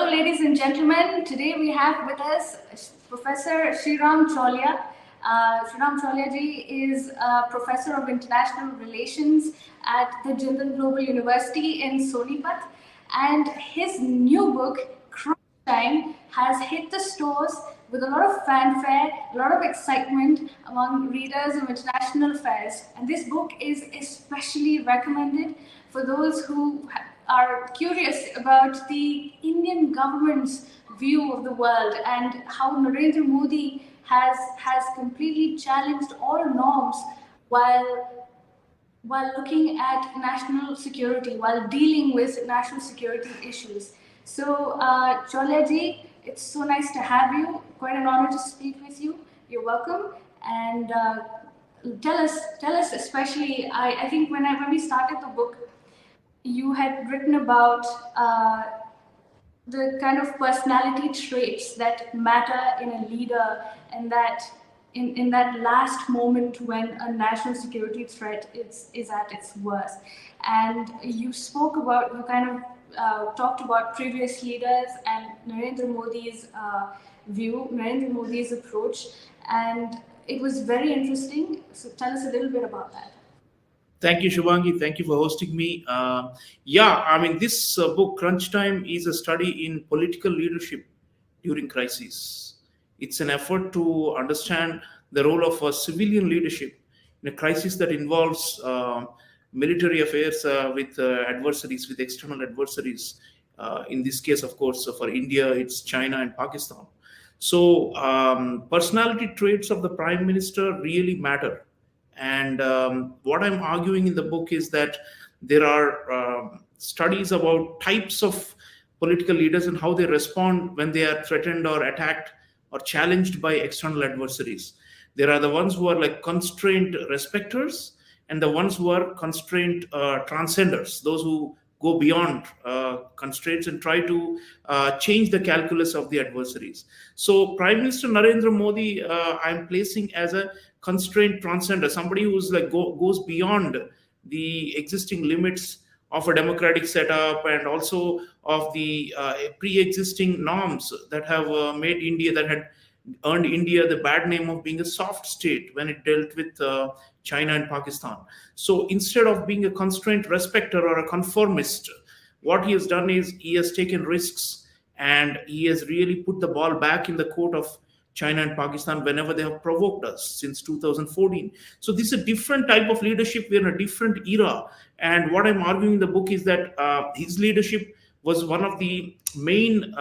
Hello, ladies and gentlemen. Today we have with us Professor Sreeram Chaulia. Sreeram Chaulia ji is a professor of international relations at the Jindal Global University in Sonipat, and his new book, Crunch Time, has hit the stores with a lot of fanfare, a lot of excitement among readers of international affairs. And this book is especially recommended for those who are curious about the Indian government's view of the world and how Narendra Modi has completely challenged all norms while looking at national security, while dealing with national security issues. So, Chaulia ji, it's so nice to have you. Quite an honor to speak with you. You're welcome. And tell us, especially, I think when we started the book, you had written about the kind of personality traits that matter in a leader, and that in that last moment when a national security threat is at its worst. And you kind of talked about previous leaders and Narendra Modi's Narendra Modi's approach, and it was very interesting. So tell us a little bit about that. Thank you, Shubhangi. Thank you for hosting me. This book, Crunch Time, is a study in political leadership during crisis. It's an effort to understand the role of civilian leadership in a crisis that involves military affairs with adversaries, with external adversaries. In this case, of course, for India, it's China and Pakistan. So, personality traits of the Prime Minister really matter. And what I'm arguing in the book is that there are studies about types of political leaders and how they respond when they are threatened or attacked or challenged by external adversaries. There are the ones who are like constraint respecters and the ones who are constraint transcenders, those who go beyond constraints and try to change the calculus of the adversaries. So Prime Minister Narendra Modi, I'm placing as a constraint transcender, somebody who's like goes beyond the existing limits of a democratic setup and also of the pre-existing norms that have made India, that had earned India the bad name of being a soft state when it dealt with China and Pakistan. So instead of being a constraint respecter or a conformist, what he has done is he has taken risks and he has really put the ball back in the court of China and Pakistan whenever they have provoked us since 2014. So this is a different type of leadership. We're in a different era. And what I'm arguing in the book is that his leadership was one of the main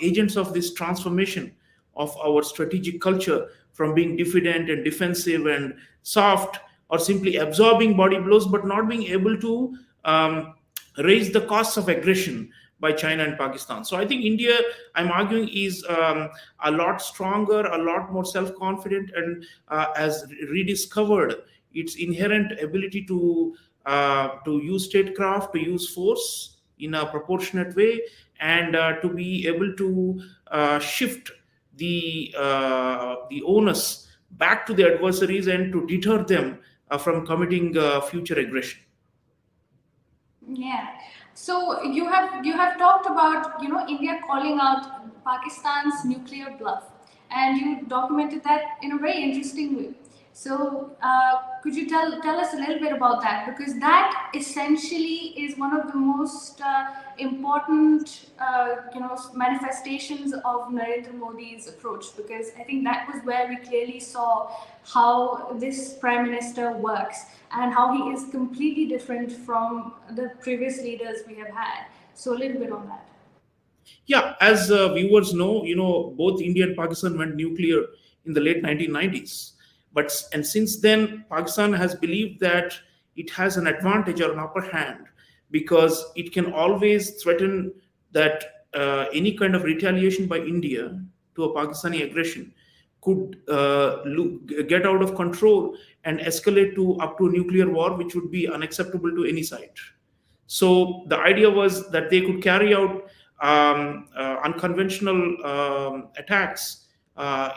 agents of this transformation of our strategic culture from being diffident and defensive and soft or simply absorbing body blows, but not being able to raise the costs of aggression by China and Pakistan. So I think India, I'm arguing, is a lot stronger, a lot more self-confident, and has rediscovered its inherent ability to use statecraft, to use force in a proportionate way, and to be able to shift the onus back to the adversaries and to deter them from committing future aggression. Yeah. So you have talked about India calling out Pakistan's nuclear bluff, and you documented that in a very interesting way. So could you tell us a little bit about that, because that essentially is one of the most important manifestations of Narendra Modi's approach, because I think that was where we clearly saw how this Prime Minister works and how he is completely different from the previous leaders we have had. So a little bit on that. Yeah, as viewers know, both India and Pakistan went nuclear in the late 1990s. And since then, Pakistan has believed that it has an advantage or an upper hand because it can always threaten that any kind of retaliation by India to a Pakistani aggression could get out of control and escalate up to a nuclear war, which would be unacceptable to any side. So the idea was that they could carry out unconventional attacks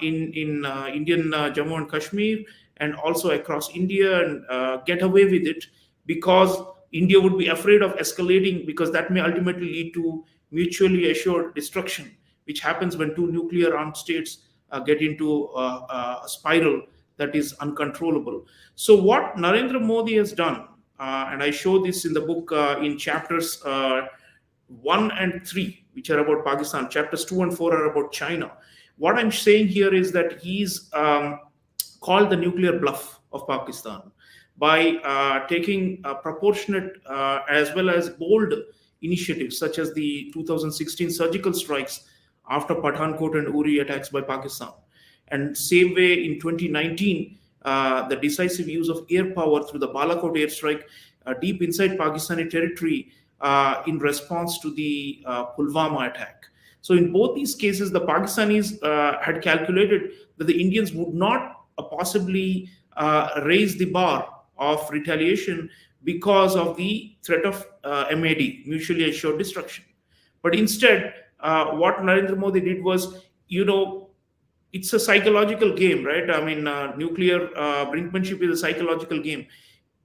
in Indian Jammu and Kashmir and also across India and get away with it because India would be afraid of escalating, because that may ultimately lead to mutually assured destruction, which happens when two nuclear armed states get into a spiral that is uncontrollable. So, what Narendra Modi has done, and I show this in the book in chapters 1 and 3, which are about Pakistan, chapters 2 and 4 are about China. What I'm saying here is that he's called the nuclear bluff of Pakistan by taking proportionate as well as bold initiatives, such as the 2016 surgical strikes after Pathankot and Uri attacks by Pakistan. And same way in 2019, the decisive use of air power through the Balakot airstrike deep inside Pakistani territory in response to the Pulwama attack. So in both these cases, the Pakistanis had calculated that the Indians would not possibly raise the bar of retaliation because of the threat of MAD, mutually assured destruction. But instead, what Narendra Modi did was, it's a psychological game, right? I mean, nuclear brinkmanship is a psychological game.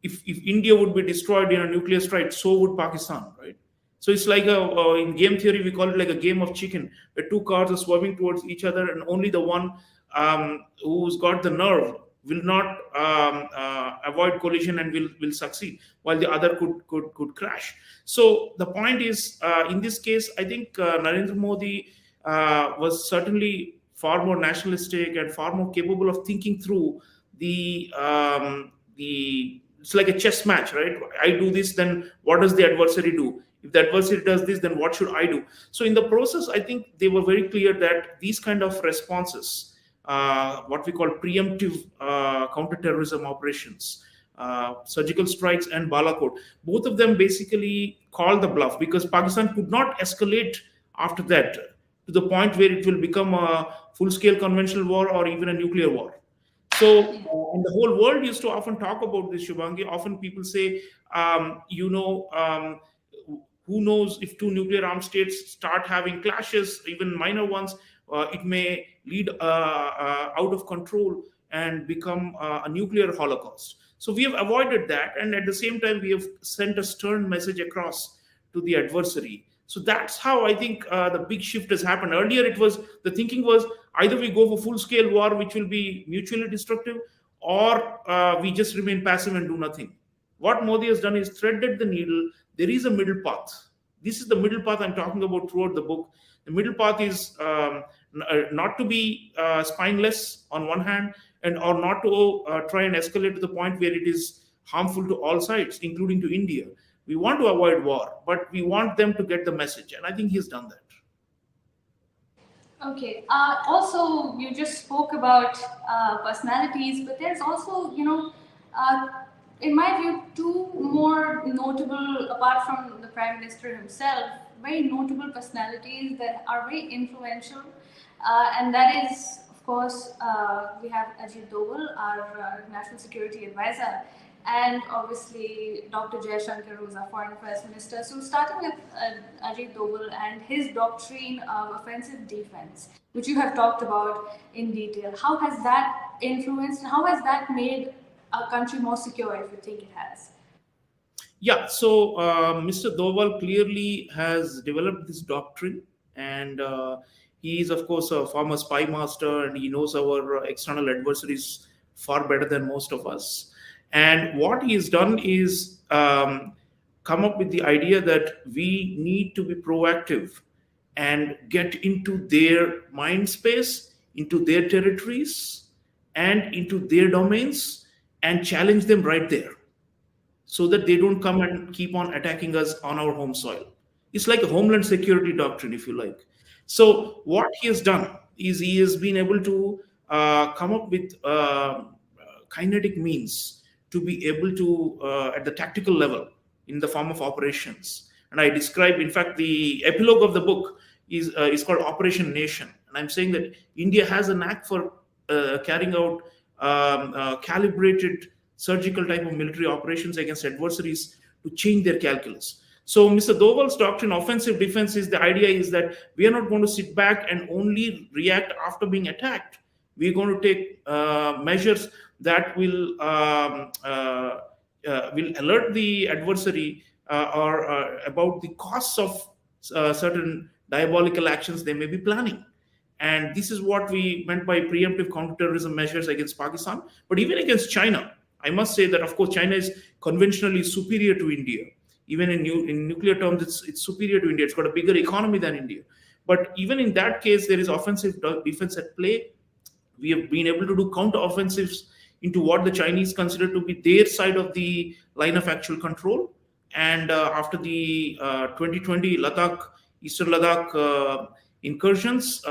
If India would be destroyed in a nuclear strike, so would Pakistan, right? So it's like in game theory, we call it like a game of chicken, where two cars are swerving towards each other, and only the one who's got the nerve will not avoid collision and will succeed, while the other could crash. So the point is, in this case, I think Narendra Modi was certainly far more nationalistic and far more capable of thinking through the it's like a chess match, right? I do this, then what does the adversary do? If the adversary does this, then what should I do? So in the process, I think they were very clear that these kind of responses, what we call preemptive counterterrorism operations, surgical strikes and Balakot, both of them basically called the bluff, because Pakistan could not escalate after that to the point where it will become a full-scale conventional war or even a nuclear war. So, and the whole world used to often talk about this, Shubhangi. Often people say, who knows, if two nuclear armed states start having clashes, even minor ones, it may lead out of control and become a nuclear holocaust. So we have avoided that, and at the same time, we have sent a stern message across to the adversary. So that's how I think the big shift has happened. Earlier, the thinking was either we go for full-scale war, which will be mutually destructive, or we just remain passive and do nothing. What Modi has done is threaded the needle. There is a middle path. This is the middle path I'm talking about throughout the book. The middle path is not to be spineless on one hand, or not to try and escalate to the point where it is harmful to all sides, including to India. We want to avoid war, but we want them to get the message, and I think he's done that. Okay. Also, you just spoke about personalities, but there's also, in my view, two more notable, apart from the Prime Minister himself, very notable personalities that are very influential. And that is, of course, we have Ajit Doval, our National Security Advisor, and obviously Dr. Jaishankar, who's our Foreign Affairs Minister. So starting with Ajit Doval and his doctrine of offensive defense, which you have talked about in detail, how has that influenced, how has that made our country more secure, if you think it has? Yeah, so Mr. Doval clearly has developed this doctrine, and he is, of course, a former spy master, and he knows our external adversaries far better than most of us. And what he has done is come up with the idea that we need to be proactive and get into their mind space, into their territories, and into their domains, and challenge them right there, so that they don't come and keep on attacking us on our home soil. It's like a homeland security doctrine, if you like. So what he has done is he has been able to come up with kinetic means to be able to, at the tactical level, in the form of operations. And I describe, in fact, the epilogue of the book is called Operation Nation. And I'm saying that India has a knack for carrying out calibrated surgical type of military operations against adversaries to change their calculus. So Mr. Doval's doctrine, offensive defense, is the idea is that we are not going to sit back and only react after being attacked. We're going to take measures that will alert the adversary or about the costs of certain diabolical actions they may be planning. And this is what we meant by preemptive counterterrorism measures against Pakistan, but even against China. I must say that, of course, China is conventionally superior to India. Even in nuclear terms, it's superior to India. It's got a bigger economy than India. But even in that case, there is offensive defense at play. We have been able to do counter offensives into what the Chinese consider to be their side of the line of actual control. And after the 2020 Ladakh, Eastern Ladakh incursions,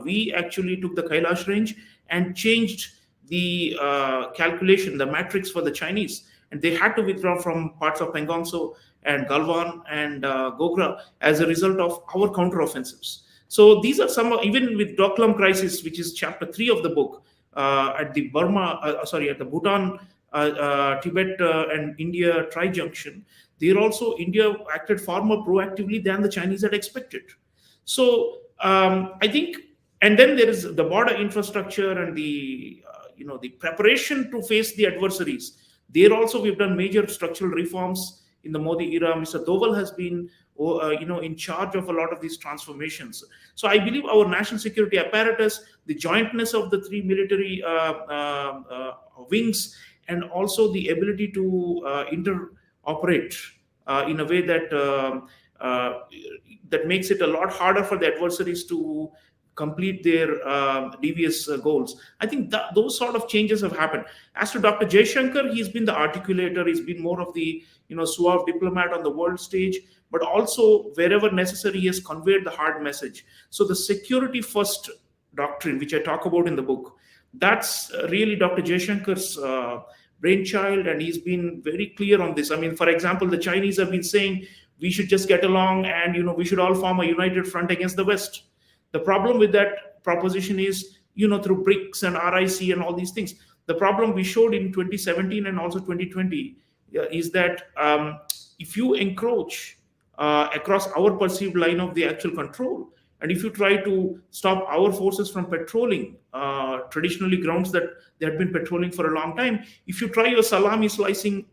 we actually took the Kailash range and changed the calculation, the matrix for the Chinese. And they had to withdraw from parts of Pangongso and Galwan and Gogra as a result of our counteroffensives. So these are some, even with Doklam crisis, which is chapter 3 of the book, at the at the Bhutan, Tibet, and India tri-junction, there also India acted far more proactively than the Chinese had expected. So I think, and then there is the border infrastructure and the the preparation to face the adversaries. There also we've done major structural reforms in the Modi era. Mr. Doval has been in charge of a lot of these transformations. So I believe our national security apparatus, the jointness of the three military wings, and also the ability to interoperate in a way that makes it a lot harder for the adversaries to complete their devious goals. I think that those sort of changes have happened. As to Dr. Jaishankar, he's been the articulator. He's been more of the suave diplomat on the world stage, but also wherever necessary, he has conveyed the hard message. So the security first doctrine, which I talk about in the book, that's really Dr. Jaishankar's brainchild, and he's been very clear on this. I mean, for example, the Chinese have been saying we should just get along and we should all form a united front against the West. The problem with that proposition is, through BRICS and RIC and all these things, the problem we showed in 2017 and also 2020 is that if you encroach across our perceived line of the actual control, and if you try to stop our forces from patrolling traditionally grounds that they had been patrolling for a long time, if you try your salami slicing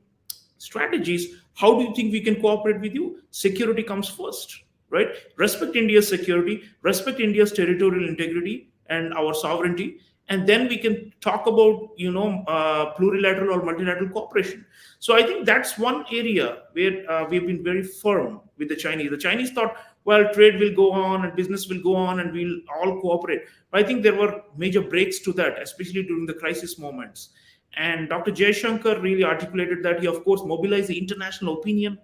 strategies, how do you think we can cooperate with you? Security comes first. Right? Respect India's security, respect India's territorial integrity and our sovereignty, and then we can talk about plurilateral or multilateral cooperation. So I think that's one area where we've been very firm with the Chinese. The Chinese thought, well, trade will go on and business will go on and we'll all cooperate. But I think there were major breaks to that, especially during the crisis moments. And Dr. Jaishankar really articulated that. He, of course, mobilized the international opinion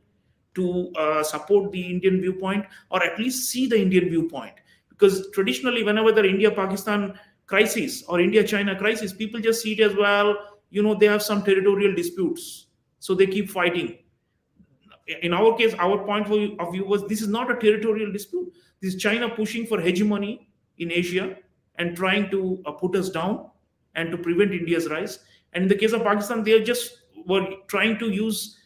to support the Indian viewpoint, or at least see the Indian viewpoint. Because traditionally, whenever the India-Pakistan crisis or India-China crisis, people just see it as, well, they have some territorial disputes, so they keep fighting. In our case, our point of view was, this is not a territorial dispute. This is China pushing for hegemony in Asia and trying to put us down and to prevent India's rise. And in the case of Pakistan, they just were trying to use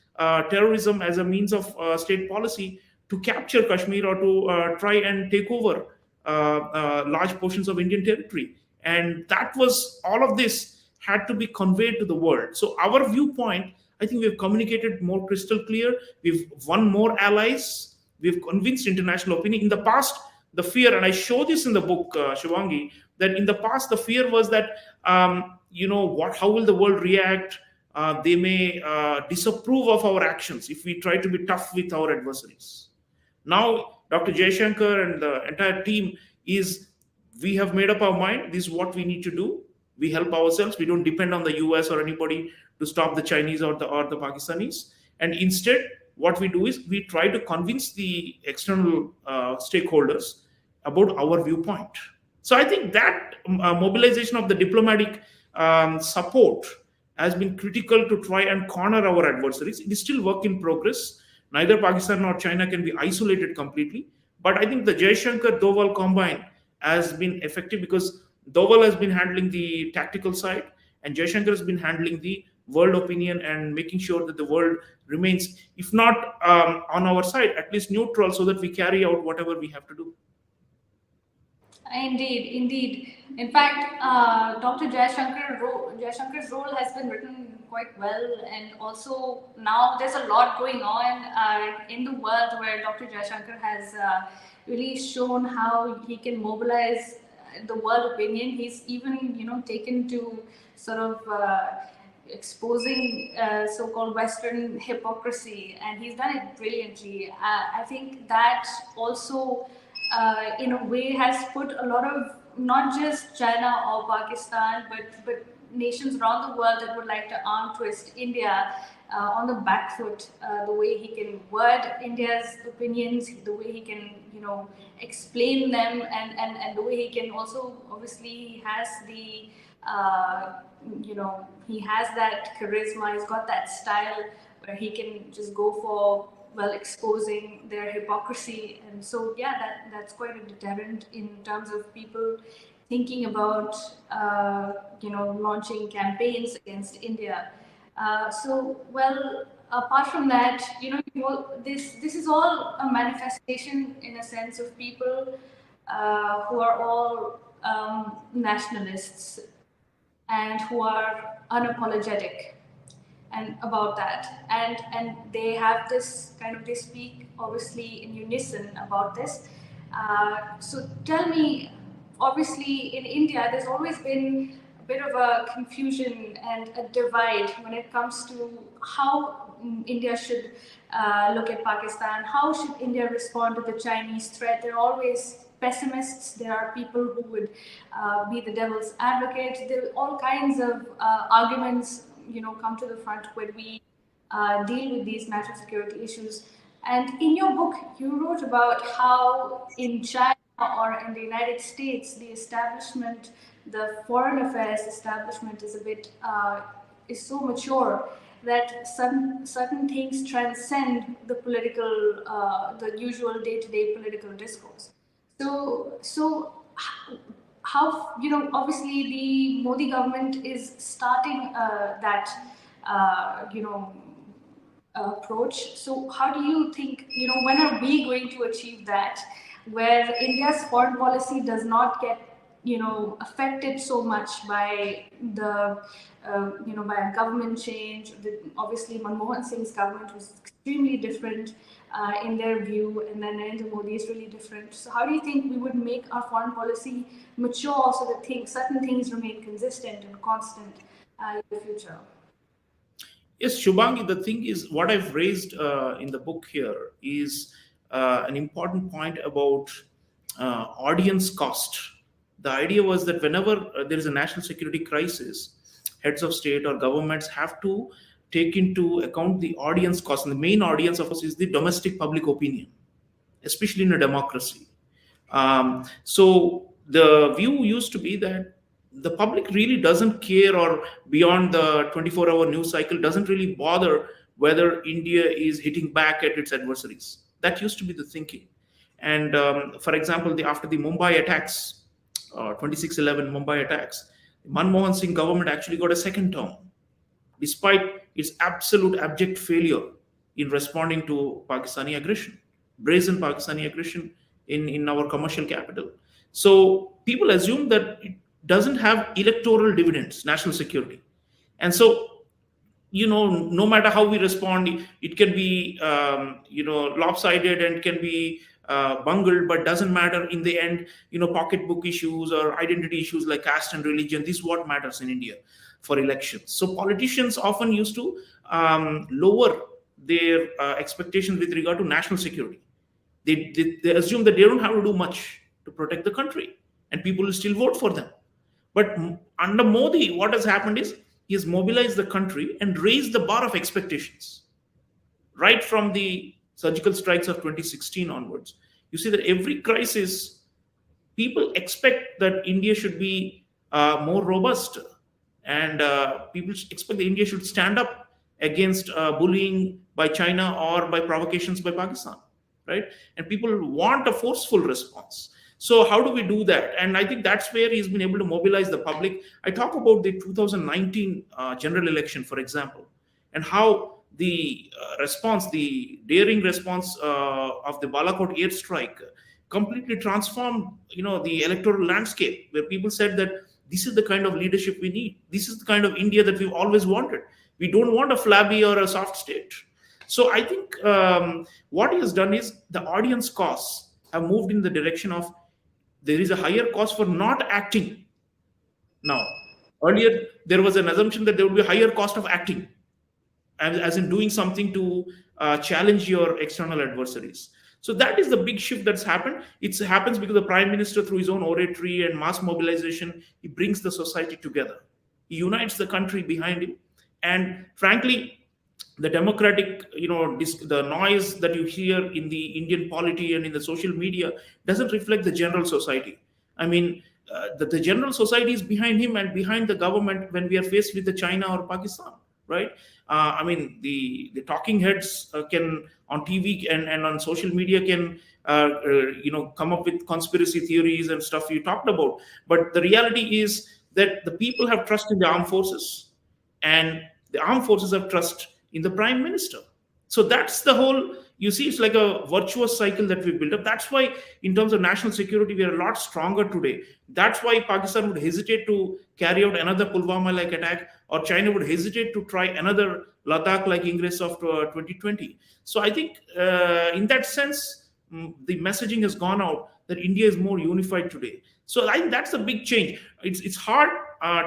terrorism as a means of state policy to capture Kashmir or to try and take over large portions of Indian territory. And that was, all of this had to be conveyed to the world. So our viewpoint, I think we've communicated more crystal clear. We've won more allies. We've convinced international opinion. In the past, the fear, and I show this in the book, Shivangi, that in the past, the fear was that, how will the world react? They may disapprove of our actions if we try to be tough with our adversaries. Now, Dr. Jaishankar and the entire team we have made up our mind. This is what we need to do. We help ourselves. We don't depend on the US or anybody to stop the Chinese or the Pakistanis. And instead, what we do is we try to convince the external stakeholders about our viewpoint. So I think that mobilization of the diplomatic support has been critical to try and corner our adversaries. It is still work in progress. Neither Pakistan nor China can be isolated completely. But I think the Jaishankar-Doval combine has been effective, because Doval has been handling the tactical side and Jaishankar has been handling the world opinion and making sure that the world remains, if not on our side, at least neutral, so that we carry out whatever we have to do. Indeed, indeed. In fact, Dr. Jayashankar's role has been written quite well, and also now there's a lot going on in the world where Dr. Jayashankar has really shown how he can mobilize the world opinion. He's even, taken to sort of exposing so-called Western hypocrisy, and he's done it brilliantly. I think that also, in a way, has put a lot of not just China or Pakistan, but nations around the world that would like to arm twist India on the back foot. The way he can word India's opinions, the way he can, explain them, and the way he can also, obviously, he has the he has that charisma, he's got that style where he can just go for, well, exposing their hypocrisy. And so, yeah, that's quite a deterrent in terms of people thinking about, launching campaigns against India. So, well, apart from that, this is all a manifestation, in a sense, of people who are all nationalists and who are unapologetic and about that, and they have this kind of, they speak obviously in unison about this. So tell me, obviously in India there's always been a bit of a confusion and a divide when it comes to how India should look at Pakistan, how should India respond to the Chinese threat. There are always pessimists, there are people who would be the devil's advocate. There are all kinds of arguments, come to the front when we deal with these national security issues. And in your book, you wrote about how in China or in the United States, the establishment, the foreign affairs establishment is a bit is so mature that certain things transcend the political, the usual day-to-day political discourse. So how, obviously the Modi government is starting that approach. So how do you think, when are we going to achieve that, where India's foreign policy does not get, affected so much by the, by a government change? Obviously, Manmohan Singh's government was extremely different in their view, and then Narendra Modi is really different. So how do you think we would make our foreign policy mature so that certain things remain consistent and constant in the future? Yes, Shubhangi, the thing is, what I've raised in the book here is an important point about audience cost. The idea was that whenever there is a national security crisis, heads of state or governments have to take into account the audience cost. And the main audience, of course, is the domestic public opinion, especially in a democracy. So the view used to be that the public really doesn't care, or beyond the 24-hour news cycle, doesn't really bother whether India is hitting back at its adversaries. That used to be the thinking. And for example, after the Mumbai attacks, 26/11 Mumbai attacks, Manmohan Singh government actually got a second term, despite its absolute abject failure in responding to Pakistani aggression, brazen Pakistani aggression in our commercial capital. So people assume that it doesn't have electoral dividends, national security. And so, no matter how we respond, it can be, lopsided and can be bungled, but doesn't matter in the end. Pocketbook issues or identity issues like caste and religion, this is what matters in India for elections. So politicians often used to lower their expectations with regard to national security. They assume that they don't have to do much to protect the country, and people will still vote for them. But under Modi, what has happened is he has mobilized the country and raised the bar of expectations. Right from the surgical strikes of 2016 onwards, you see that every crisis, people expect that India should be more robust, and people expect that India should stand up against bullying by China or by provocations by Pakistan, right? And people want a forceful response. So how do we do that? And I think that's where he's been able to mobilize the public. I talk about the 2019 general election, for example, and how the response, the daring response of the Balakot airstrike completely transformed, the electoral landscape, where people said that this is the kind of leadership we need. This is the kind of India that we've always wanted. We don't want a flabby or a soft state. So I think what he has done is the audience costs have moved in the direction of there is a higher cost for not acting now. Earlier, there was an assumption that there would be a higher cost of acting, as in doing something to challenge your external adversaries. So that is the big shift that's happened. It happens because the prime minister, through his own oratory and mass mobilization, he brings the society together. He unites the country behind him. And frankly, the democratic, the noise that you hear in the Indian polity and in the social media doesn't reflect the general society. I mean, the general society is behind him and behind the government when we are faced with the China or Pakistan, right? I mean, the talking heads can on TV and on social media can come up with conspiracy theories and stuff you talked about. But the reality is that the people have trust in the armed forces, and the armed forces have trust in the prime minister. So that's the whole, you see, it's like a virtuous cycle that we built up. That's why, in terms of national security, we are a lot stronger today. That's why Pakistan would hesitate to carry out another Pulwama like attack, or China would hesitate to try another Ladakh like ingress of 2020. So I think in that sense, the messaging has gone out that India is more unified today. So I think that's a big change. It's hard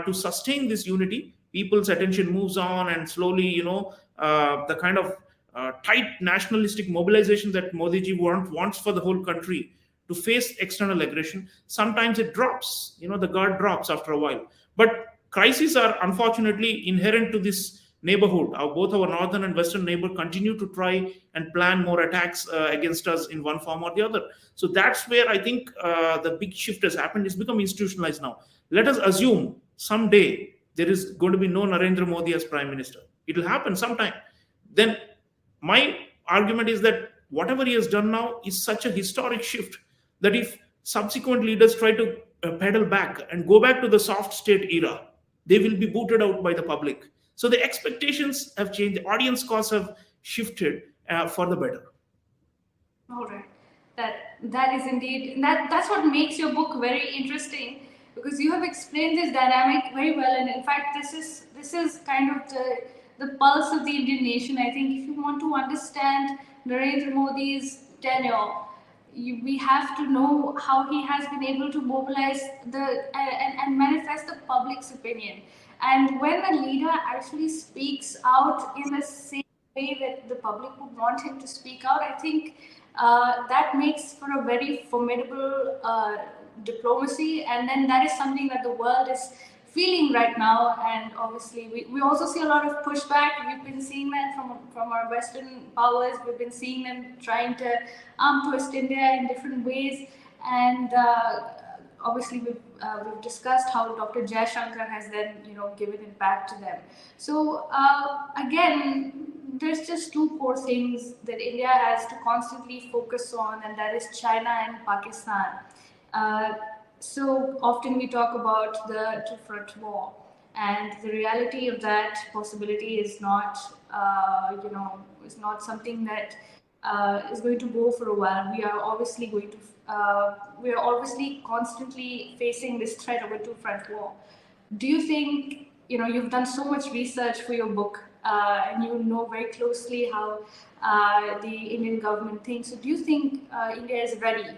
to sustain this unity. People's attention moves on, and slowly, the kind of tight nationalistic mobilization that Modi ji wants for the whole country to face external aggression, sometimes it drops. The guard drops after a while. But crises are unfortunately inherent to this neighborhood. Both our northern and western neighbor continue to try and plan more attacks against us in one form or the other. So that's where I think the big shift has happened. It's become institutionalized now. Let us assume someday there is going to be no Narendra Modi as prime minister. It will happen sometime. Then my argument is that whatever he has done now is such a historic shift that if subsequent leaders try to pedal back and go back to the soft state era, they will be booted out by the public. So the expectations have changed. The audience costs have shifted for the better. All right. That is indeed that's what makes your book very interesting, because you have explained this dynamic very well, and in fact this is kind of the pulse of the Indian nation. I think if you want to understand Narendra Modi's tenure, we have to know how he has been able to mobilize and manifest the public's opinion. And when a leader actually speaks out in the same way that the public would want him to speak out, I think that makes for a very formidable diplomacy. And then that is something that the world is feeling right now. And obviously we also see a lot of pushback. We've been seeing that from our Western powers. We've been seeing them trying to twist India in different ways. And obviously we've discussed how Dr. Jaishankar has then given it back to them. So again, there's just two core things that India has to constantly focus on, and that is China and Pakistan. So often we talk about the two-front war, and the reality of that possibility is not, is not something that is going to go for a while. We are obviously constantly facing this threat of a two-front war. Do you think, you've done so much research for your book, and you know very closely how the Indian government thinks. So do you think India is ready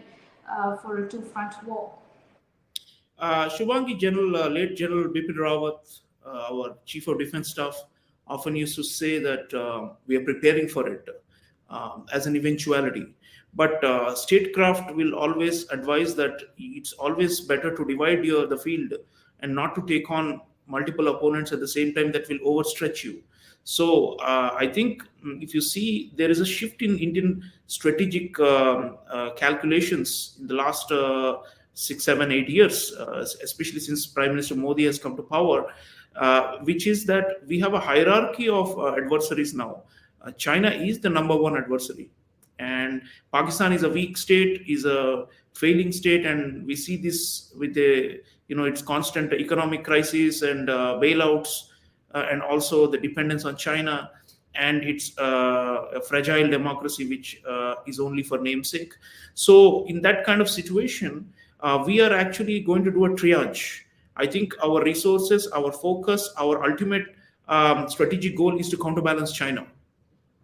for a two-front war? Shubhangi, late General Bipin Rawat, our Chief of Defence Staff, often used to say that we are preparing for it as an eventuality. But statecraft will always advise that it's always better to divide the field and not to take on multiple opponents at the same time that will overstretch you. So I think if you see, there is a shift in Indian strategic calculations in the last 6, 7, 8 years, especially since Prime Minister Modi has come to power, which is that we have a hierarchy of adversaries now. China is the number one adversary, and Pakistan is a weak state, is a failing state, and we see this with its constant economic crisis and bailouts, and also the dependence on China. and it's a fragile democracy which is only for namesake. So in that kind of situation, we are actually going to do a triage. I think our resources, our focus, our ultimate strategic goal is to counterbalance China.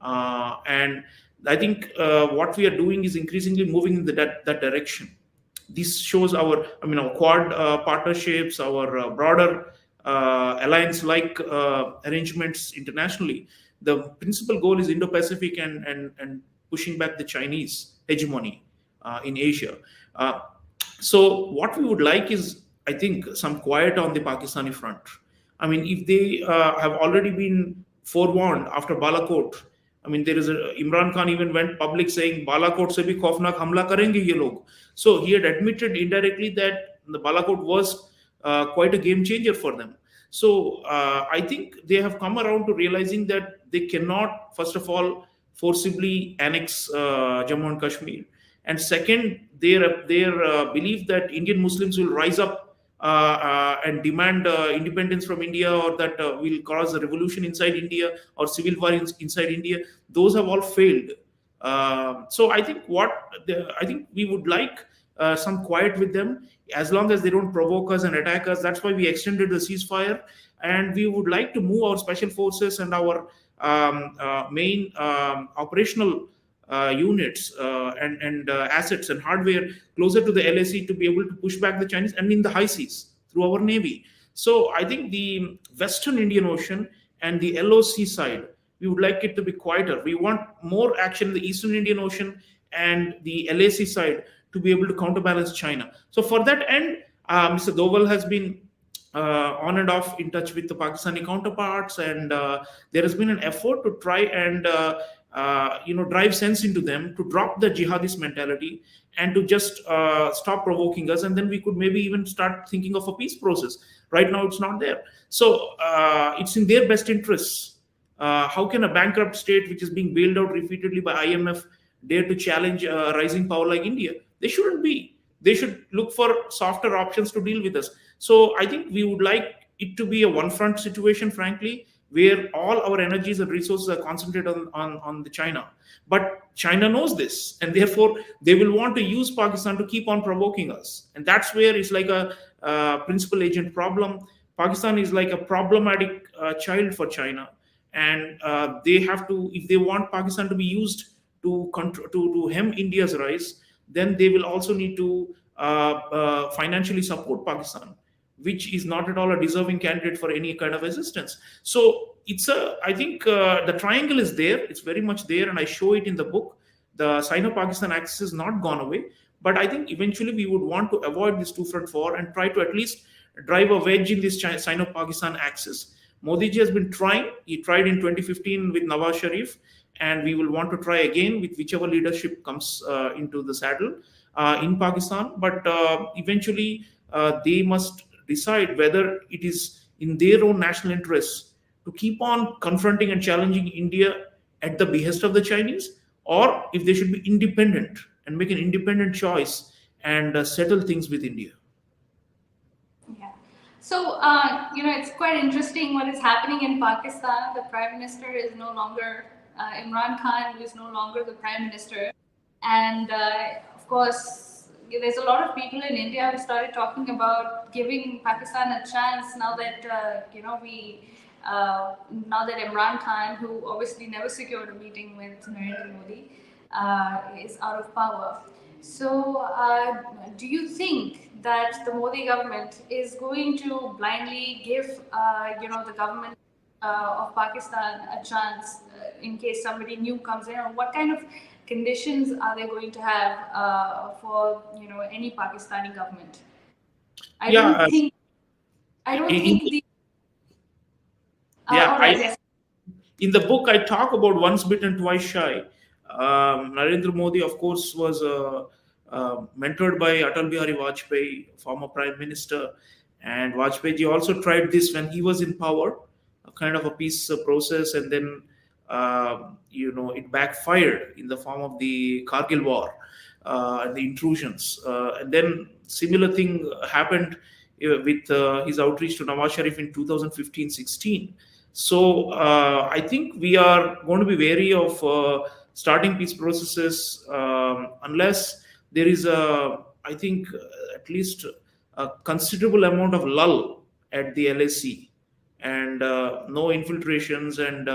And I think what we are doing is increasingly moving in that direction. This shows our quad partnerships, our broader alliance like arrangements internationally. The principal goal is Indo-Pacific and pushing back the Chinese hegemony in Asia. Uh, so what we would like is, I think, some quiet on the Pakistani front. I mean, if they have already been forewarned after Balakot, I mean, there is a Imran Khan even went public saying Balakot se bhi खौफनाक हमला करेंगे ये लोग. So he had admitted indirectly that the Balakot was quite a game changer for them. So I think they have come around to realizing that they cannot, first of all, forcibly annex Jammu and Kashmir, and second, their belief that Indian Muslims will rise up and demand independence from India, or that will cause a revolution inside India or civil war inside India, those have all failed. So I think we would like some quiet with them, as long as they don't provoke us and attack us. That's why we extended the ceasefire, and we would like to move our special forces and our main operational units and assets and hardware closer to the LAC to be able to push back the Chinese, and in the high seas through our navy. So I think the Western Indian Ocean and the LOC side, we would like it to be quieter. We want more action in the Eastern Indian Ocean and the LAC side to be able to counterbalance China. So for that end, Mr. Doval has been on and off in touch with the Pakistani counterparts, and there has been an effort to try and drive sense into them to drop the jihadist mentality and to just stop provoking us, and then we could maybe even start thinking of a peace process. Right now, it's not there. So it's in their best interests. How can a bankrupt state, which is being bailed out repeatedly by IMF, dare to challenge a rising power like India? They shouldn't be. They should look for softer options to deal with us. So I think we would like it to be a one-front situation, frankly, where all our energies and resources are concentrated on the China. But China knows this, and therefore they will want to use Pakistan to keep on provoking us. And that's where it's like a principal agent problem. Pakistan is like a problematic child for China, and they have to, if they want Pakistan to be used to hem India's rise, then they will also need to financially support Pakistan, which is not at all a deserving candidate for any kind of assistance. So I think the triangle is there. It's very much there, and I show it in the book. The Sino-Pakistan axis is not gone away, but I think eventually we would want to avoid this two-front war and try to at least drive a wedge in this Sino-Pakistan axis. Modi ji has been trying. He tried in 2015 with Nawaz Sharif, and we will want to try again with whichever leadership comes into the saddle in Pakistan. But eventually, they must decide whether it is in their own national interests to keep on confronting and challenging India at the behest of the Chinese, or if they should be independent and make an independent choice and settle things with India. Yeah. So, it's quite interesting what is happening in Pakistan. The Prime Minister is no longer Imran Khan, who is no longer the Prime Minister. And of course, there's a lot of people in India who started talking about giving Pakistan a chance now that, now that Imran Khan, who obviously never secured a meeting with Narendra Modi, is out of power. So, do you think that the Modi government is going to blindly give, the government of Pakistan a chance in case somebody new comes in, or what kind of conditions are they going to have for any Pakistani government? I don't think the in the book I talk about once bitten twice shy. Narendra Modi, of course, was mentored by Atal Bihari Vajpayee, former Prime Minister, and Vajpayee ji also tried this when he was in power, a kind of a peace process, and then it backfired in the form of the Kargil War, the intrusions, and then similar thing happened with his outreach to Nawaz Sharif in 2015-16. So I think we are going to be wary of starting peace processes unless there is I think, at least a considerable amount of lull at the LAC, and no infiltrations, and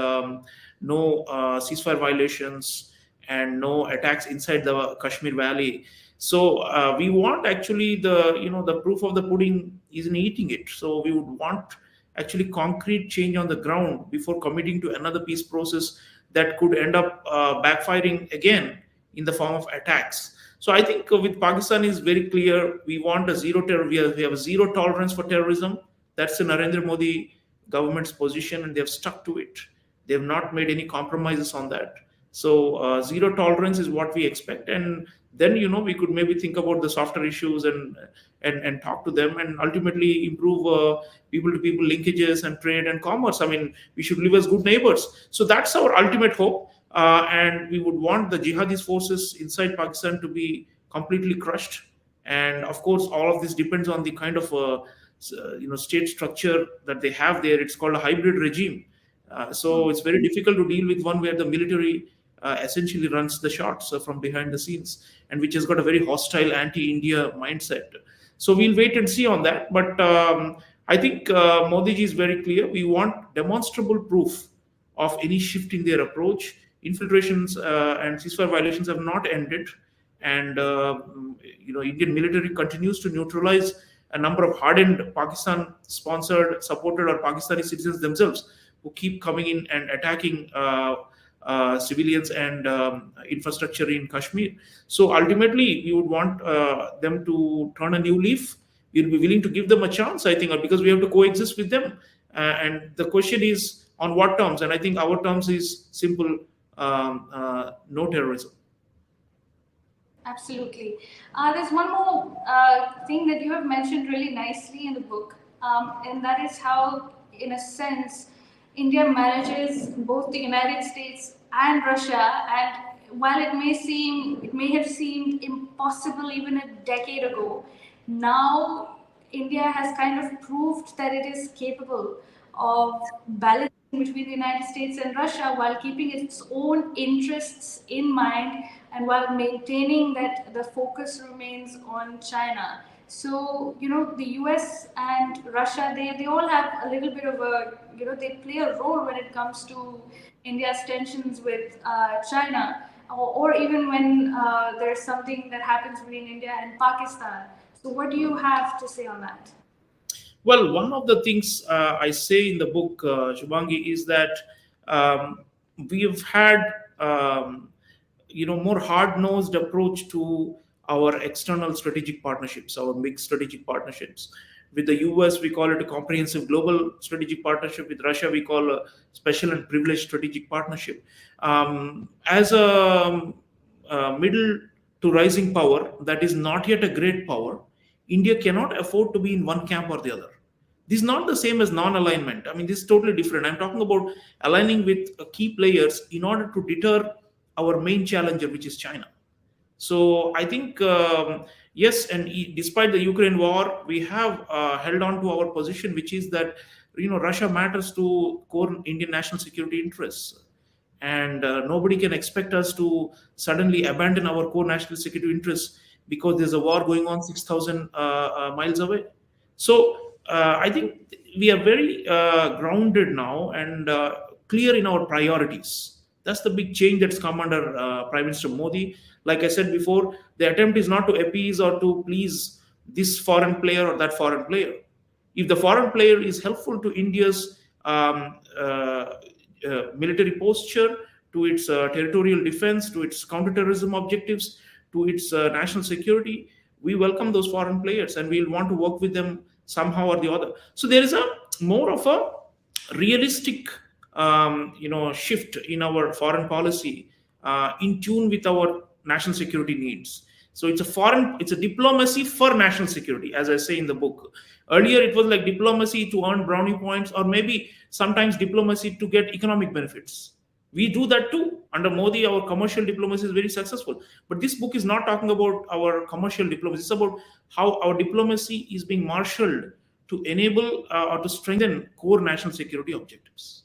no ceasefire violations, and no attacks inside the Kashmir Valley. So we want, actually, the proof of the pudding is in eating it. So we would want actually concrete change on the ground before committing to another peace process that could end up backfiring again in the form of attacks. So I think with Pakistan is very clear. We want a zero terror. We have a zero tolerance for terrorism. That's the Narendra Modi government's position, and they have stuck to it. They have not made any compromises on that. So zero tolerance is what we expect, and then we could maybe think about the softer issues, and talk to them, and ultimately improve people to people linkages and trade and commerce. I mean, we should live as good neighbors. So that's our ultimate hope. And we would want the jihadist forces inside Pakistan to be completely crushed. And of course, all of this depends on the kind of state structure that they have there. It's called a hybrid regime. So it's very difficult to deal with one where the military essentially runs the shots from behind the scenes, and which has got a very hostile anti-India mindset. So we'll wait and see on that. But I think Modi ji is very clear. We want demonstrable proof of any shift in their approach. Infiltrations and ceasefire violations have not ended, and Indian military continues to neutralize a number of hardened Pakistan-sponsored, supported, or Pakistani citizens themselves who keep coming in and attacking civilians and infrastructure in Kashmir. So ultimately, we would want them to turn a new leaf. We'll be willing to give them a chance, I think, because we have to coexist with them. And the question is on what terms? And I think our terms is simple: no terrorism. Absolutely. There's one more thing that you have mentioned really nicely in the book, and that is how, in a sense, India manages both the United States and Russia. And while it may have seemed impossible even a decade ago, now India has kind of proved that it is capable of balancing between the United States and Russia while keeping its own interests in mind, and while maintaining that the focus remains on China. So, the US and Russia, they all have a little bit of they play a role when it comes to India's tensions with China, or even when there's something that happens between India and Pakistan. So, what do you have to say on that? Well, one of the things I say in the book, Shubhangi, is that we have had more hard-nosed approach to our external strategic partnerships, our big strategic partnerships. With the US, we call it a comprehensive global strategic partnership. With Russia, we call a special and privileged strategic partnership. As a middle to rising power that is not yet a great power, India cannot afford to be in one camp or the other. This is not the same as non-alignment. I mean, this is totally different. I'm talking about aligning with key players in order to deter our main challenger, which is China. So I think, yes, and despite the Ukraine war, we have held on to our position, which is that Russia matters to core Indian national security interests, and nobody can expect us to suddenly abandon our core national security interests because there's a war going on 6,000 miles away. So I think we are very grounded now and clear in our priorities. That's the big change that's come under Prime Minister Modi. Like I said before, the attempt is not to appease or to please this foreign player or that foreign player. If the foreign player is helpful to India's military posture, to its territorial defense, to its counterterrorism objectives, to its national security, we welcome those foreign players and we'll want to work with them somehow or the other. So there is a more of a realistic shift in our foreign policy, in tune with our national security needs. So it's a diplomacy for national security, as I say in the book. Earlier it was like diplomacy to earn brownie points, or maybe sometimes diplomacy to get economic benefits. We do that too. Under Modi, our commercial diplomacy is very successful. But this book is not talking about our commercial diplomacy. It's about how our diplomacy is being marshaled to enable or to strengthen core national security objectives.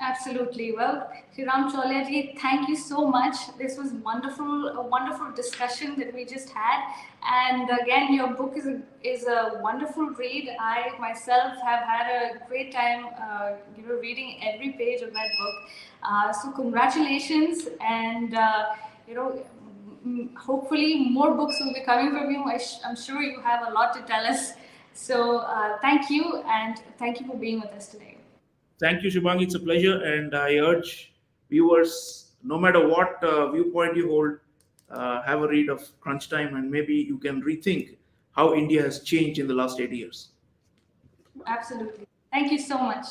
Absolutely. Well, Sreeram Chaulia ji, thank you so much. This was wonderful, a wonderful discussion that we just had. And again, your book is a wonderful read. I myself have had a great time, reading every page of that book. So congratulations, and hopefully more books will be coming from you. I'm sure you have a lot to tell us. So thank you, and thank you for being with us today. Thank you, Shubhangi. It's a pleasure, and I urge viewers, no matter what viewpoint you hold, have a read of Crunch Time, and maybe you can rethink how India has changed in the last 8 years. Absolutely. Thank you so much.